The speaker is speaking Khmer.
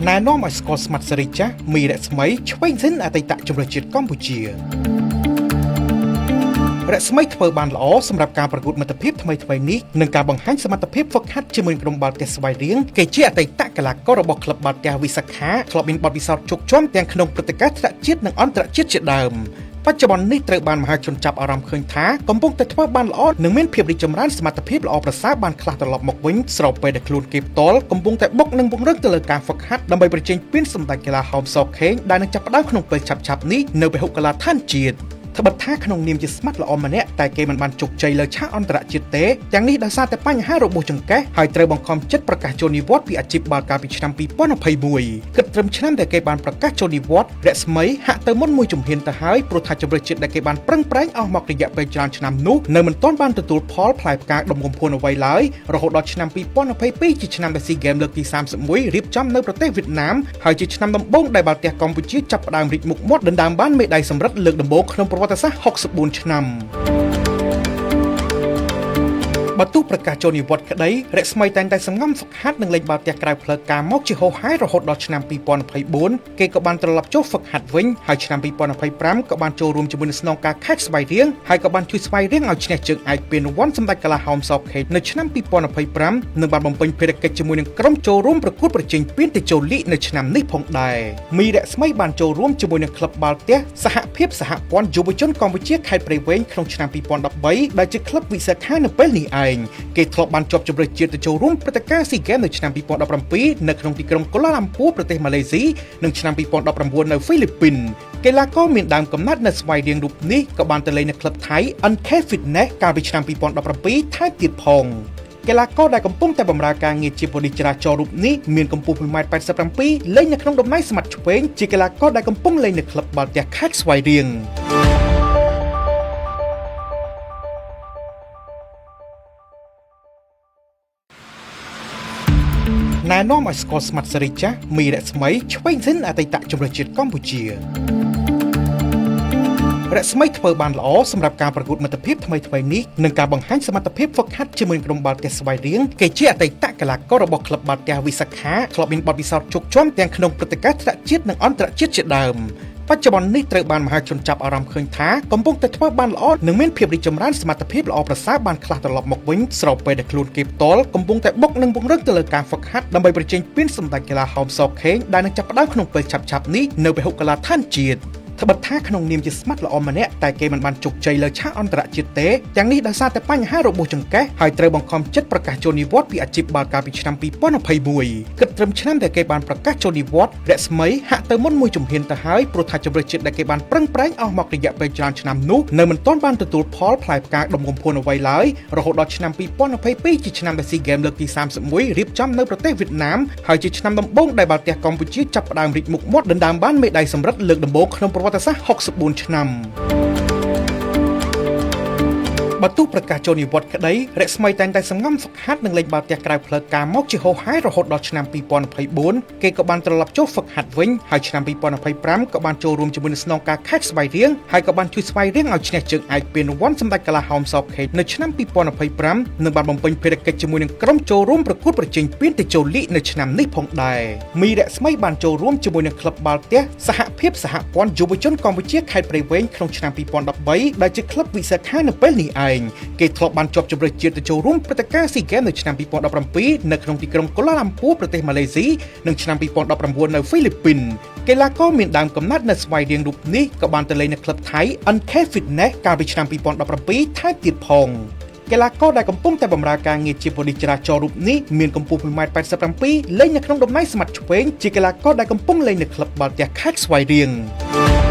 ណែនាំឲ្យស្គាល់ស្មាត់សេរីចាស់មីរស្មីឆ្វេងសិនអតីតជម្រើសជាតិកម្ពុជារស្មីធ្វើបានល្អសម្រាប់ការប្រកួតមិត្តភាពថ្មីៗនេះនិងការបង្ហាញសមត្ថភាពហ្វឹកហាត់ជាមួយក្រុមបាល់ទះស្វាយរៀងគេជាអតីតកីឡាកររបស់ក្លឹបបាល់ទះវិសាខាធ្លាប់មានបទពិសោធន៍ជោគជ័យទាំងក្នុងព្រឹត្តិការណ៍ថ្នាក់ជាតិនិងអន្តរជាតិជាដើមបច្ចុប្បន្ននេះត្រូវបានមហាជនចាប់អារម្មណ៍ឃើញថាកំពុងតែធ្វើបានល្អនិងមានភាពរីកចម្រើនសមត្ថភាពល្អប្រសើរបានខ្លះត្រឡប់មកវិញស្របពេលដែលខ្លួនគេផ្ទាល់កំពុងតែបុកនិងពង្រឹងទៅលើការហ្វឹកហាត់ដើម្បីប្រជែងពានសម្ដេចកីឡាហោមសខេងដែលនឹងចាប់ផ្ដើមក្នុងពេលឆាប់ៗនេះនៅពហុកីឡដ្ឋានជាតិត្បិតថាក្នុងនាមជាស្មាត់ល្អម្នាក់តែគេមិនបានជោគជ័យលើឆាកអន្តរជាតិទេទាំងនេះដោយសារតែបញ្ហារបួសចង្កេះហើយត្រូវបង្ខំចិត្តប្រកាសចូលនិវត្តន៍ពីអាជីពបាល់កាលពីឆ្នាំ2021គិតត្រឹមឆ្នាំដែលគេបានប្រកាសចូលនិវត្តន៍រស្មីហាក់ទៅមុនមួយជំហានទៅហើយព្រោះថាជម្រើសជាតិដែលគេបានប្រឹងប្រែងអស់មករយៈពេលច្រើនឆ្នាំនោះនៅមិនទាន់បានទទួលផលផ្លែផ្កាដុំកំភួនអ្វីឡើយរហូតដល់ឆ្នាំ2022ជាឆ្នាំដែលស៊ីហ្គេមលើកទី31រៀបចំនៅប្រទេសវៀតណាមហើយជាឆ្នាំដំបូងដែលបាល់ទះកម្ពុជាចាប់ផ្ដើមរីកមុខមាត់ដណ្ដើមបានមេដាយសំរឹទ្ធលើកដំបូងក្នុងប្រវត្តិសាស្ត្រ64ឆ្នាំបើទោះប្រកាសចូលនិវត្តន៍ក្តីរស្មីតែងតែសង្ងំហ្វឹកហាត់និងលេងបាល់ទះក្រៅផ្លូវការមកជាហូរហែរហូតដល់ឆ្នាំ2024គេក៏បានត្រឡប់ចូលហ្វឹកហាត់វិញហើយឆ្នាំ2025ក៏បានចូលរួមជាមួយនឹងស្នងការខេត្តស្វាយរៀងហើយក៏បានជួយស្វាយរៀងឲ្យឈ្នះជើងឯកពានរង្វាន់សម្ដេចកីឡាហោមសខេងនៅឆ្នាំ2025និងបានបំពេញភារកិច្ចជាមួយនឹងក្រុមចូលរួមប្រកួតប្រជែងពានតេជោលីកនៅឆ្នាំនេះផងដែរមីរស្មីបានចូលរួមជាមួយនឹងក្លឹបបាល់ទះសហភាពសហព័ន្ធយុវជនកម្ពុជាខេត្តព្រៃវែងក្នុងឆ្នាំ2013ដែលជាក្លឹបវិសាខានៅពេលនេះឯងគេធ្លាប់បានជាប់ជម្រើសជាតិទៅចូលរួមព្រឹត្តិការណ៍ស៊ីហ្គេមនៅឆ្នាំ2017នៅក្នុងទីក្រុងកូឡាឡាំពូប្រទេសម៉ាឡេស៊ីនិងឆ្នាំ2019នៅហ្វីលីពីន កីឡាករមានដើមកំណត់នៅស្វាយរៀងរូបនេះក៏បានទៅលេងនៅក្លឹបថៃ NK Fitness កាលពីឆ្នាំ2017ថែមទៀតផងកីឡាករដែលកំពុងតែបម្រើការងារជាប៉ូលីសចរាចរណ៍រូបនេះមានកម្ពស់ 1.87 m លេងនៅក្នុងតំណែងស្មាត់ឆ្វេងជាកីឡាករដែលកំពុងលេងនៅក្លឹបបាល់ទះខេត្តស្វាយរៀងណែនាំឲ្យស្គាល់ស្មាត់សេរីចាស់មីរស្មីឆ្វេងសិនអតីតជម្រើសជាតិកម្ពុជារស្មីធ្វើបានល្អសម្រាប់ការប្រកួតមិត្តភាពថ្មីៗនេះនិងការបង្ហាញសមត្ថភាពហ្វឹកហាត់ជាមួយក្រុមបាល់ទះស្វាយរៀងគេជាអតីតកីឡាកររបស់ក្លឹបបាល់ទះវិសាខាធ្លាប់មានបទពិសោធន៍ជោគជ័យទាំងក្នុងព្រឹត្តិការណ៍ថ្នាក់ជាតិនិងអន្តរជាតិជាដើមបច្ចុប្បន្ននេះត្រូវបានមហាជនចាប់អារម្មណ៍ឃើញថាកំពុងតែធ្វើបានល្អនិងមានភាពរីកចម្រើនសមត្ថភាពល្អប្រសើរបានខ្លះត្រឡប់មកវិញស្របពេលដែលខ្លួនគេផ្ទាល់កំពុងតែបុកនិងពង្រឹងទៅលើការហ្វឹកហាត់ដើម្បីប្រជែងពានសម្ដេចកីឡាហោមសខេងដែលនឹងចាប់ផ្ដើមក្នុងពេលឆាប់ៗនេះនៅពហុកីឡដ្ឋានជាតិត្បិតថាក្នុងនាមជាស្មាត់ល្អម្នាក់តែគេមិនបានជោគជ័យលើឆាកអន្តរជាតិទេទាំងនេះដោយសារតែបញ្ហារបួសចង្កេះហើយត្រូវបង្ខំចិត្តប្រកាសចូលនិវត្តន៍ពីអាជីពបាល់កាលពីឆ្នាំ2021គិតត្រឹមឆ្នាំដែលគេបានប្រកាសចូលនិវត្តន៍រស្មីហាក់ទៅមុនមួយជំហានទៅហើយព្រោះថាជម្រើសជាតិដែលគេបានប្រឹងប្រែងអស់មករយៈពេលច្រើនឆ្នាំនោះនៅមិនទាន់បានទទួលផលផ្លែផ្កាដុំកំភួនអ្វីឡើយរហូតដល់ឆ្នាំ2022ជាឆ្នាំដែលស៊ីហ្គេមលើកទី31រៀបចំនៅប្រទេសវៀតណាមហើយជាឆ្នាំដំបូងដែលបាល់ទះកម្ពុជាចាប់ផ្ដើមរីកមុខមាត់ដណ្ដើមបានមេដាយសំរឹទ្ធលើកដំបូងក្នុងប្រវត្តិសាស្ត្រ64ឆ្នាំបើទោះប្រកាសចូលនិវត្តន៍ក្តីរស្មីតែងតែសង្ងំហ្វឹកហាត់និងលេងបាល់ទះក្រៅផ្លូវការមកជាហូរហែរហូតដល់ឆ្នាំ2024គេក៏បានត្រឡប់ចូលហ្វឹកហាត់វិញហើយឆ្នាំ2025ក៏បានចូលរួមជាមួយនឹងស្នងការខេត្តស្វាយរៀងហើយក៏បានជួយស្វាយរៀងឲ្យឈ្នះជើងឯកពានរង្វាន់សម្ដេចកីឡាហោមសខេងនៅឆ្នាំ2025និងបានបំពេញភារកិច្ចជាមួយនឹងក្រុមចូលរួមប្រកួតប្រជែងពានតេជោលីកនៅឆ្នាំនេះផងដែរមីរស្មីបានចូលរួមជាមួយនឹងក្លឹបបាល់ទះសហភាពសហព័ន្ធយុវជនកម្ពុជាខេត្តព្រៃវែងក្នុងឆ្នាំ2013ដែលជាក្លឹបវិសាខានៅពេលនេះឯងគេធ្លាប់បានជាប់ជម្រើសជាតិទៅចូលរួមព្រឹត្តិការណ៍ស៊ីហ្គេមនៅឆ្នាំ2017នៅក្នុងទីក្រុងកូឡាឡាំពូប្រទេសម៉ាឡេស៊ីនិងឆ្នាំ2019នៅហ្វីលីពីនកីឡាករមានដើមកំណត់នៅស្វាយរៀងរូបនេះក៏បានទៅលេងនៅក្លឹបថៃ NK Fitness កាលពីឆ្នាំ2017ថែមទៀតផងកីឡាករដែលកំពុងតែបម្រើការងារជាប៉ូលីសចរាចរណ៍រូបនេះមានកម្ពស់ 1.87 m លេងនៅក្នុងតំណែងស្មាត់ឆ្វេងជាកីឡាករដែលកំពុងលេងនៅក្លឹបបាល់ទះខេត្តស្វាយរៀង